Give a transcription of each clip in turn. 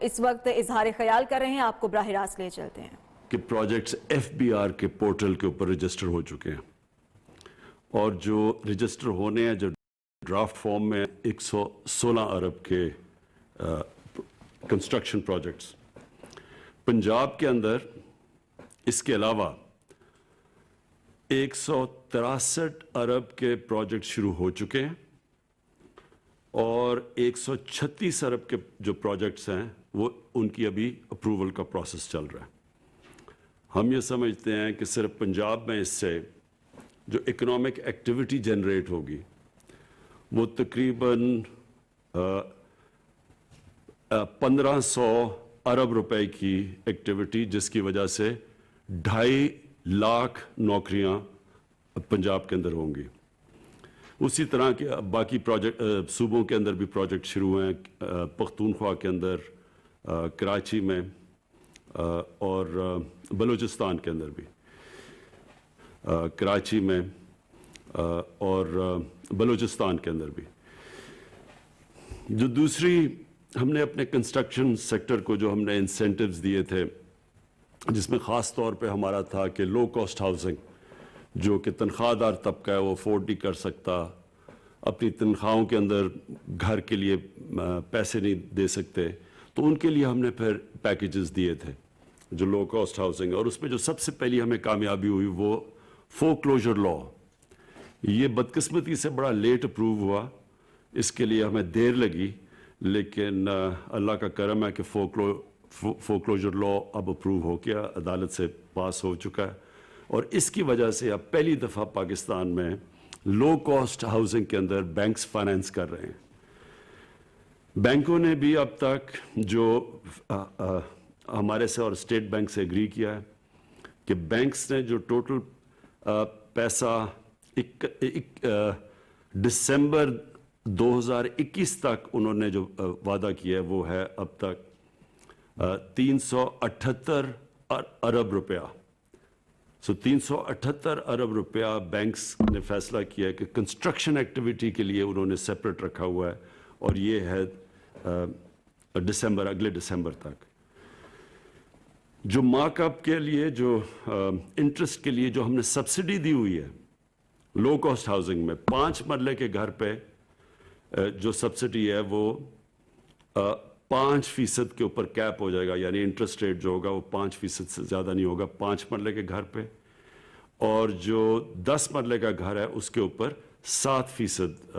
اس وقت اظہار خیال کر رہے ہیں، آپ کو براہ راست لے چلتے ہیں کہ پروجیکٹس ایف بی آر کے پورٹل کے اوپر رجسٹر ہو چکے ہیں اور جو رجسٹر ہونے ہیں جو ڈرافٹ فارم میں 116 ارب کے کنسٹرکشن پروجیکٹس پنجاب کے اندر اس کے علاوہ 163 ارب کے پروجیکٹ شروع ہو چکے ہیں اور 136 ارب کے جو پروجیکٹس ہیں وہ ان کی ابھی اپروول کا پروسیس چل رہا ہے۔ ہم یہ سمجھتے ہیں کہ صرف پنجاب میں اس سے جو اکنامک ایکٹیویٹی جنریٹ ہوگی وہ تقریباً 1500 ارب روپے کی ایکٹیویٹی، جس کی وجہ سے 2.5 لاکھ نوکریاں پنجاب کے اندر ہوں گی۔ اسی طرح کے باقی پروجیکٹ صوبوں کے اندر بھی پروجیکٹ شروع ہیں، پختونخوا کے اندر، کراچی میں اور بلوچستان کے اندر بھی، کراچی میں اور بلوچستان کے اندر بھی۔ جو دوسری ہم نے اپنے کنسٹرکشن سیکٹر کو جو ہم نے انسینٹیوز دیے تھے، جس میں خاص طور پہ ہمارا تھا کہ لو کاسٹ ہاؤسنگ، جو کہ تنخواہ دار طبقہ ہے وہ افورڈ نہیں کر سکتا، اپنی تنخواہوں کے اندر گھر کے لیے پیسے نہیں دے سکتے، تو ان کے لیے ہم نے پھر پیکیجز دیے تھے جو لو کاسٹ ہاؤسنگ، اور اس میں جو سب سے پہلی ہمیں کامیابی ہوئی وہ فور کلوجر لا۔ یہ بدقسمتی سے بڑا لیٹ اپروو ہوا، اس کے لیے ہمیں دیر لگی، لیکن اللہ کا کرم ہے کہ فور کلوجر لا اب اپروو ہو گیا، عدالت سے پاس ہو چکا ہے، اور اس کی وجہ سے اب پہلی دفعہ پاکستان میں لو کاسٹ ہاؤسنگ کے اندر بینکس فائنینس کر رہے ہیں۔ بینکوں نے بھی اب تک جو ہمارے سے اور اسٹیٹ بینک سے اگری کیا ہے کہ بینکس نے جو ٹوٹل پیسہ دسمبر 2021 تک انہوں نے جو وعدہ کیا ہے وہ ہے اب تک 378 ارب روپیہ۔ 378 ارب روپیہ بینکس نے فیصلہ کیا ہے کہ کنسٹرکشن ایکٹیویٹی کے لیے انہوں نے سیپریٹ رکھا ہوا ہے، اور یہ ہے اگلے دسمبر تک۔ جو مارک اپ کے لیے، جو انٹرسٹ کے لیے جو ہم نے سبسڈی دی ہوئی ہے لو کاسٹ ہاؤسنگ میں، 5 مرلے کے گھر پہ جو سبسڈی ہے وہ 5% کے اوپر کیپ ہو جائے گا، یعنی انٹرسٹ ریٹ جو ہوگا وہ 5% سے زیادہ نہیں ہوگا 5 مرلے کے گھر پہ، اور جو 10 مرلے کا گھر ہے اس کے اوپر 7%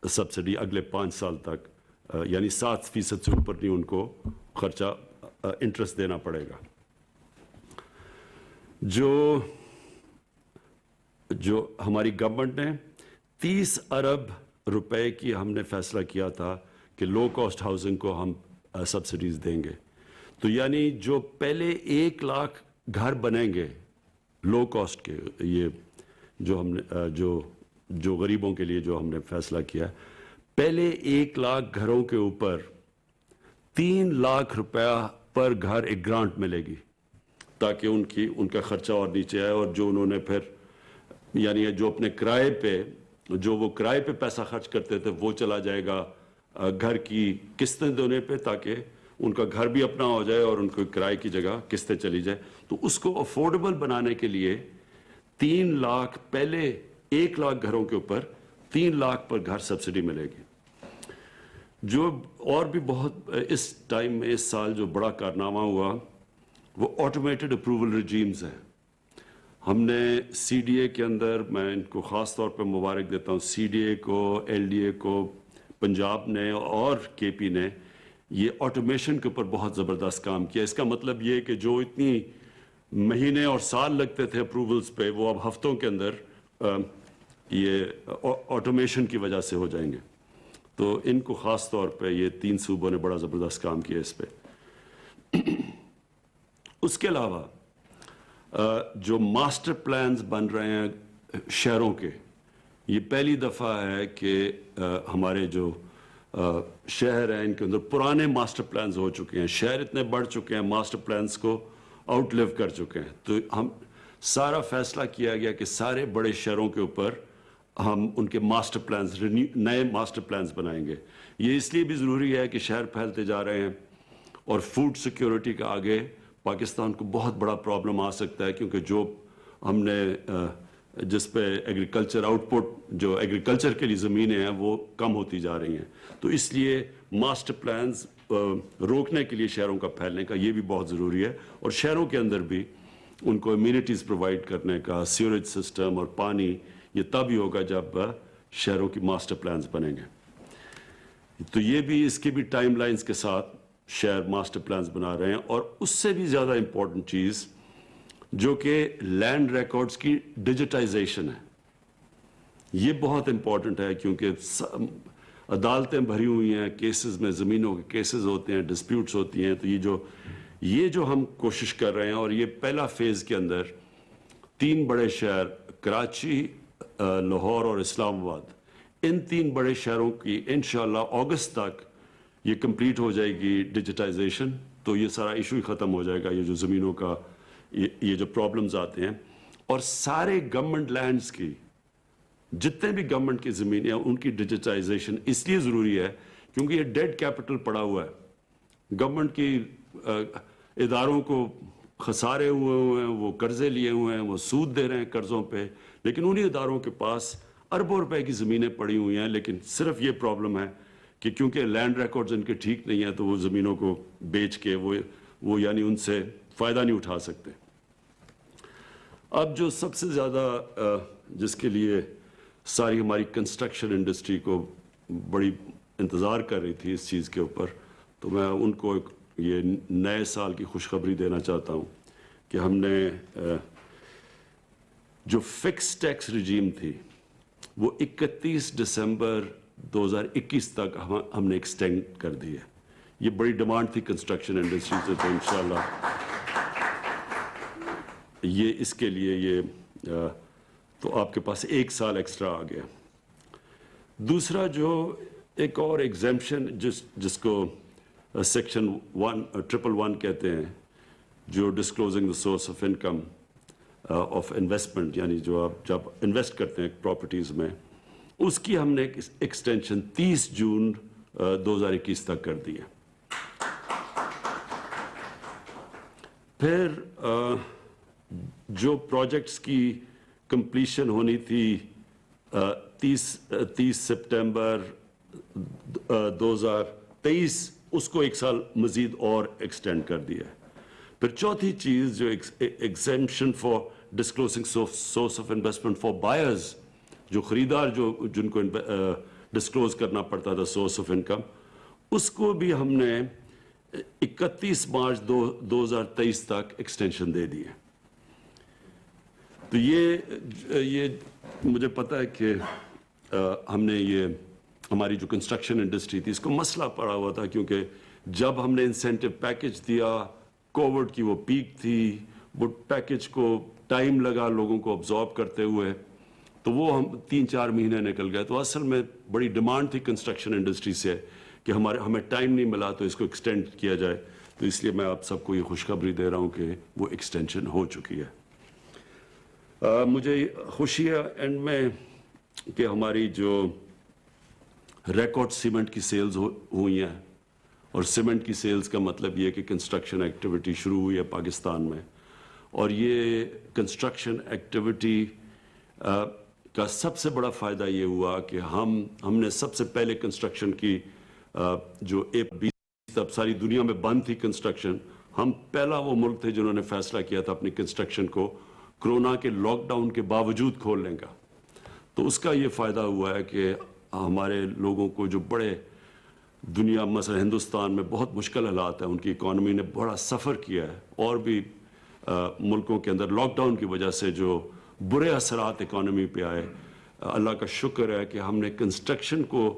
سبسڈی اگلے 5 سال تک، یعنی 7% سے اوپر نہیں ان کو خرچہ انٹرسٹ دینا پڑے گا۔ جو ہماری گورنمنٹ نے 30 ارب روپے کی ہم نے فیصلہ کیا تھا کہ لو کاسٹ ہاؤسنگ کو ہم سبسڈیز دیں گے، تو یعنی جو پہلے 1 لاکھ گھر بنیں گے لو کاسٹ کے، یہ جو ہم نے جو غریبوں کے لیے جو ہم نے فیصلہ کیا، پہلے 1 لاکھ گھروں کے اوپر 3 لاکھ روپیہ پر گھر ایک گرانٹ ملے گی، تاکہ ان کا خرچہ اور نیچے آئے، اور جو انہوں نے پھر یعنی جو اپنے کرائے پہ جو وہ کرائے پہ پیسہ خرچ کرتے تھے وہ چلا جائے گا گھر کی قسطیں دینے پہ، تاکہ ان کا گھر بھی اپنا ہو جائے اور ان کو کرائے کی جگہ قسطیں چلی جائے۔ تو اس کو افورڈیبل بنانے کے لیے 3 لاکھ، پہلے 1 لاکھ گھروں کے اوپر 3 لاکھ پر گھر سبسڈی ملے گی۔ جو اور بھی بہت اس ٹائم میں اس سال جو بڑا کارنامہ ہوا وہ آٹومیٹڈ اپروول ریجیمز ہیں۔ ہم نے سی ڈی اے کے اندر، میں ان کو خاص طور پہ مبارک دیتا ہوں، سی ڈی اے کو، ایل ڈی اے کو، پنجاب نے اور کے پی نے یہ آٹومیشن کے اوپر بہت زبردست کام کیا۔ اس کا مطلب یہ کہ جو اتنی مہینے اور سال لگتے تھے اپروولز پہ، وہ اب ہفتوں کے اندر یہ آٹومیشن کی وجہ سے ہو جائیں گے۔ تو ان کو خاص طور پہ یہ 3 صوبوں نے بڑا زبردست کام کیا اس پہ۔ اس کے علاوہ جو ماسٹر پلانز بن رہے ہیں شہروں کے، یہ پہلی دفعہ ہے کہ ہمارے جو شہر ہیں ان کے اندر پرانے ماسٹر پلانز ہو چکے ہیں، شہر اتنے بڑھ چکے ہیں، ماسٹر پلانز کو آؤٹ لیو کر چکے ہیں، تو ہم سارا فیصلہ کیا گیا کہ سارے بڑے شہروں کے اوپر ہم ان کے ماسٹر پلانز، نئے ماسٹر پلانز بنائیں گے۔ یہ اس لیے بھی ضروری ہے کہ شہر پھیلتے جا رہے ہیں، اور فوڈ سیکیورٹی کا آگے پاکستان کو بہت بڑا پرابلم آ سکتا ہے، کیونکہ جو ہم نے جس پہ ایگریکلچر آؤٹ پٹ جو ایگریکلچر کے لیے زمینیں ہیں وہ کم ہوتی جا رہی ہیں. تو اس لیے ماسٹر پلانز روکنے کے لیے شہروں کا پھیلنے کا یہ بھی بہت ضروری ہے، اور شہروں کے اندر بھی ان کو امیونٹیز پرووائڈ کرنے کا، سیوریج سسٹم اور پانی، یہ تب ہی ہوگا جب شہروں کی ماسٹر پلانز بنیں گے. تو یہ بھی اس کی بھی ٹائم لائنز کے ساتھ شہر ماسٹر پلانز بنا رہے ہیں. اور اس سے بھی زیادہ امپورٹنٹ چیز جو کہ لینڈ ریکارڈز کی ڈیجیٹائزیشن ہے، یہ بہت امپورٹنٹ ہے، کیونکہ عدالتیں بھری ہوئی ہیں کیسز میں، زمینوں کے کیسز ہوتے ہیں، ڈسپیوٹس ہوتی ہیں. تو یہ جو ہم کوشش کر رہے ہیں، اور یہ پہلا فیز کے اندر 3 بڑے شہر کراچی، لاہور اور اسلام آباد، ان 3 بڑے شہروں کی انشاءاللہ اگست تک یہ کمپلیٹ ہو جائے گی ڈیجیٹائزیشن. تو یہ سارا ایشو ہی ختم ہو جائے گا، یہ جو زمینوں کا یہ جو پرابلمز آتے ہیں. اور سارے گورنمنٹ لینڈز کی، جتنے بھی گورنمنٹ کی زمینیں ہیں، ان کی ڈیجیٹائزیشن اس لیے ضروری ہے کیونکہ یہ ڈیڈ کیپٹل پڑا ہوا ہے. گورنمنٹ کی اداروں کو خسارے ہوئے ہیں، وہ قرضے لیے ہوئے ہیں، وہ سود دے رہے ہیں قرضوں پہ، لیکن انہی اداروں کے پاس اربوں روپے کی زمینیں پڑی ہوئی ہیں. لیکن صرف یہ پرابلم ہے کہ کیونکہ لینڈ ریکارڈز ان کے ٹھیک نہیں ہیں، تو وہ زمینوں کو بیچ کے وہ یعنی ان سے فائدہ نہیں اٹھا سکتے. اب جو سب سے زیادہ جس کے لیے ساری ہماری کنسٹرکشن انڈسٹری کو بڑی انتظار کر رہی تھی اس چیز کے اوپر، تو میں ان کو یہ نئے سال کی خوشخبری دینا چاہتا ہوں کہ ہم نے جو فکس ٹیکس رجیم تھی وہ 31 دسمبر 2021 تک ہم نے ایکسٹینڈ کر دی ہے. یہ بڑی ڈیمانڈ تھی کنسٹرکشن انڈسٹری سے، تو انشاءاللہ یہ اس کے لیے یہ تو آپ کے پاس 1 سال ایکسٹرا آ گیا. دوسرا جو ایک اور ایگزیمپشن جس کو سیکشن 111 کہتے ہیں، جو disclosing the source of income of investment, یعنی جو آپ جب انویسٹ کرتے ہیں پراپرٹیز میں، اس کی ہم نے ایکسٹینشن 30 جون 2021 تک کر دی ہے. پھر جو پروجیکٹس کی کمپلیشن ہونی تھی 30 سپٹمبر 2023، اس کو 1 سال مزید اور ایکسٹینڈ کر دیا ہے. پھر چوتھی چیز جو exemption for disclosing source of investment for buyers, جو خریدار جن کو ڈسکلوز کرنا پڑتا تھا سورس آف انکم، اس کو بھی ہم نے 31 مارچ 2023 تک ایکسٹینشن دے دی ہے. تو یہ مجھے پتا ہے کہ ہم نے یہ ہماری جو کنسٹرکشن انڈسٹری تھی اس کو مسئلہ پڑا ہوا تھا، کیونکہ جب ہم نے انسینٹو پیکج دیا، کووڈ کی وہ پیک تھی، وہ پیکج کو ٹائم لگا لوگوں کو ابزارب کرتے ہوئے، تو وہ ہم 3-4 مہینے نکل گئے. تو اصل میں بڑی ڈیمانڈ تھی کنسٹرکشن انڈسٹری سے کہ ہمیں ٹائم نہیں ملا تو اس کو ایکسٹینڈ کیا جائے. تو اس لیے میں آپ سب کو یہ خوشخبری دے رہا ہوں کہ وہ ایکسٹینشن ہو چکی ہے. مجھے خوشی ہے اینڈ میں کہ ہماری جو ریکارڈ سیمنٹ کی سیلز ہوئی ہیں، اور سیمنٹ کی سیلز کا مطلب یہ کہ کنسٹرکشن ایکٹیویٹی شروع ہوئی ہے پاکستان میں. اور یہ کنسٹرکشن ایکٹیویٹی کا سب سے بڑا فائدہ یہ ہوا کہ ہم نے سب سے پہلے کنسٹرکشن کی جو اب ساری دنیا میں بند تھی کنسٹرکشن، ہم پہلا وہ ملک تھے جنہوں نے فیصلہ کیا تھا اپنی کنسٹرکشن کو کرونا کے لاک ڈاؤن کے باوجود کھولنے کا. تو اس کا یہ فائدہ ہوا ہے کہ ہمارے لوگوں کو جو بڑے دنیا مثلا ہندوستان میں بہت مشکل حالات ہیں، ان کی اکانومی نے بڑا سفر کیا ہے، اور بھی ملکوں کے اندر لاک ڈاؤن کی وجہ سے جو برے اثرات اکانومی پہ آئے، اللہ کا شکر ہے کہ ہم نے کنسٹرکشن کو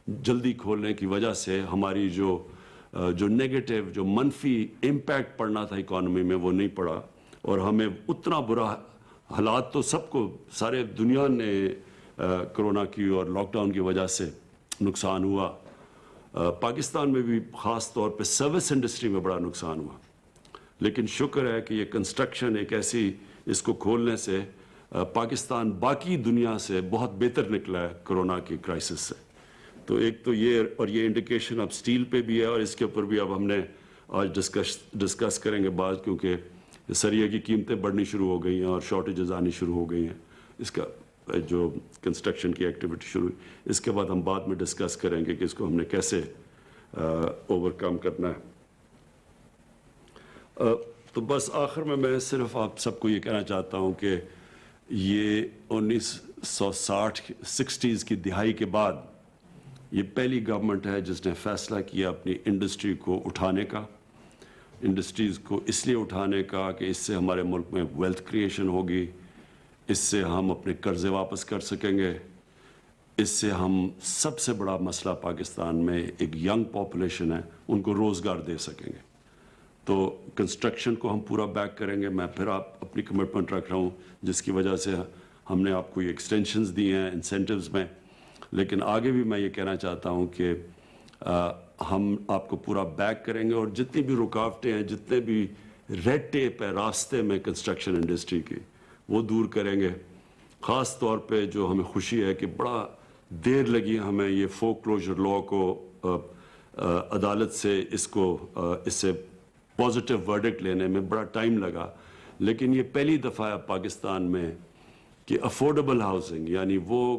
جلدی کھولنے کی وجہ سے ہماری جو نیگیٹو جو منفی امپیکٹ پڑنا تھا اکانومی میں وہ نہیں پڑا. اور ہمیں اتنا برا حالات تو سب کو سارے دنیا نے کرونا کی اور لاک ڈاؤن کی وجہ سے نقصان ہوا. پاکستان میں بھی خاص طور پہ سروس انڈسٹری میں بڑا نقصان ہوا، لیکن شکر ہے کہ یہ کنسٹرکشن ایک ایسی، اس کو کھولنے سے پاکستان باقی دنیا سے بہت بہتر نکلا ہے کرونا کی کرائسس سے. تو ایک تو یہ، اور یہ انڈیکیشن اب سٹیل پہ بھی ہے، اور اس کے اوپر بھی اب ہم نے آج ڈسکس کریں گے بعد، کیونکہ سریے کی قیمتیں بڑھنی شروع ہو گئی ہیں اور شارٹیجز آنی شروع ہو گئی ہیں. اس کا جو کنسٹرکشن کی ایکٹیویٹی شروع ہوئی، اس کے بعد ہم بعد میں ڈسکس کریں گے کہ اس کو ہم نے کیسے اوور کم کرنا ہے. تو بس آخر میں صرف آپ سب کو یہ کہنا چاہتا ہوں کہ یہ 1960 کی دہائی کے بعد یہ پہلی گورنمنٹ ہے جس نے فیصلہ کیا اپنی انڈسٹری کو اٹھانے کا، انڈسٹریز کو اس لیے اٹھانے کا کہ اس سے ہمارے ملک میں ویلتھ کریشن ہوگی، اس سے ہم اپنے قرضے واپس کر سکیں گے، اس سے ہم سب سے بڑا مسئلہ پاکستان میں ایک ینگ پاپولیشن ہے ان کو روزگار دے سکیں گے. تو کنسٹرکشن کو ہم پورا بیک کریں گے. میں پھر اپنی کمٹمنٹ رکھ رہا ہوں جس کی وجہ سے ہم نے آپ کو یہ ایکسٹینشنز دی ہیں انسینٹیوز میں، لیکن آگے بھی میں یہ کہنا چاہتا ہوں کہ ہم آپ کو پورا بیک کریں گے، اور جتنی بھی رکاوٹیں ہیں، جتنے بھی ریڈ ٹیپ ہے راستے میں کنسٹرکشن انڈسٹری کی، وہ دور کریں گے. خاص طور پہ جو ہمیں خوشی ہے کہ بڑا دیر لگی ہمیں یہ فوک کلوجر لا کو عدالت سے اس سے پازیٹیو ورڈکٹ لینے میں بڑا ٹائم لگا، لیکن یہ پہلی دفعہ ہے پاکستان میں کہ افورڈیبل ہاؤسنگ، یعنی وہ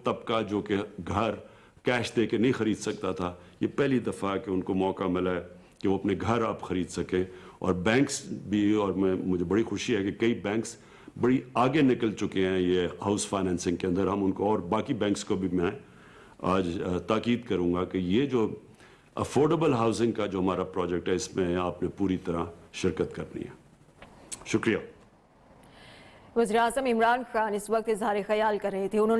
طبقہ جو کہ گھر کیش دے کے نہیں خرید سکتا تھا، یہ پہلی دفعہ کہ ان کو موقع ملا ہے کہ وہ اپنے گھر آپ خرید سکیں. اور بینکس بھی، اور مجھے بڑی خوشی ہے کہ کئی بینکس بڑی آگے نکل چکے ہیں یہ ہاؤس فائنینسنگ کے اندر. ہم ان کو اور باقی بینکس کو بھی میں آج تاکید کروں گا کہ یہ جو افورڈیبل ہاؤسنگ کا جو ہمارا پروجیکٹ ہے اس میں آپ نے پوری طرح شرکت کرنی ہے. شکریہ. وزیر اعظم عمران خان اس وقت اظہار خیال کر رہے تھے. انہوں نے